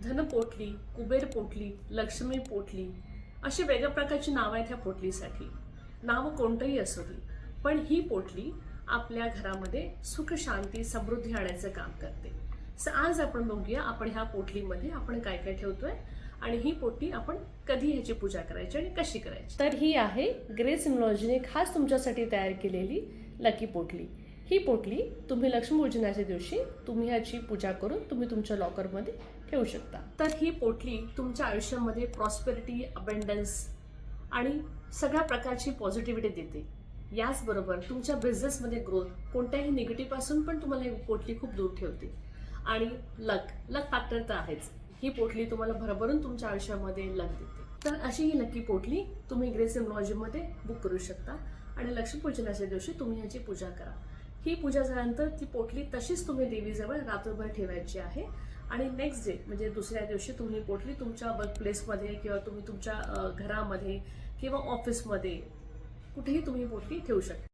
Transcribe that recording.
धनपोटली, कुबेर पोटली, लक्ष्मी पोटली अशी वेगळ्या प्रकारची नावं आहेत ह्या पोटलीसाठी. नाव कोणतंही असू दे, पण ही पोटली आपल्या घरामध्ये सुख, शांती, समृद्धी आणायचं काम करते. आज आपण बघूया आपण ह्या पोटलीमध्ये आपण काय काय ठेवतोय आणि ही पोटली आपण कधी ह्याची पूजा करायची आणि कशी करायची. तर ही आहे ग्रेस न्यूमरोलॉजीने खास तुमच्यासाठी तयार केलेली लकी पोटली. ही पोटली तुम्ही लक्ष्मीपूजनाच्या दिवशी तुम्ही ह्याची पूजा करून तुम्ही तुमच्या लॉकरमध्ये ठेवू शकता. तर ही पोटली तुमच्या आयुष्यामध्ये प्रॉस्पेरिटी, अबंडन्स आणि सगळ्या प्रकारची पॉझिटिव्हिटी देते. याचबरोबर तुमच्या बिझनेसमध्ये ग्रोथ, कोणत्याही निगेटिव्ह पासून पण तुम्हाला ही पोटली खूप दूर ठेवते. आणि लक फॅक्टर तर आहेच. ही पोटली तुम्हाला भरभरून तुमच्या आयुष्यामध्ये लक देते. तर अशी ही लकी पोटली तुम्ही ग्रेस न्यूमरोलॉजीमध्ये बुक करू शकता आणि लक्ष्मीपूजनाच्या दिवशी तुम्ही ह्याची पूजा करा. ही पूजा झाल्यानंतर ती पोटली तशीच तुम्ही देवीजवळ रात्रभर ठेवायची आहे आणि नेक्स्ट डे म्हणजे दुसऱ्या दिवशी तुम्ही पोटली तुमच्या वर्क प्लेसमध्ये किंवा तुम्ही तुमच्या घरामध्ये किंवा ऑफिसमध्ये कुठेही तुम्ही पोटली ठेवू शकता.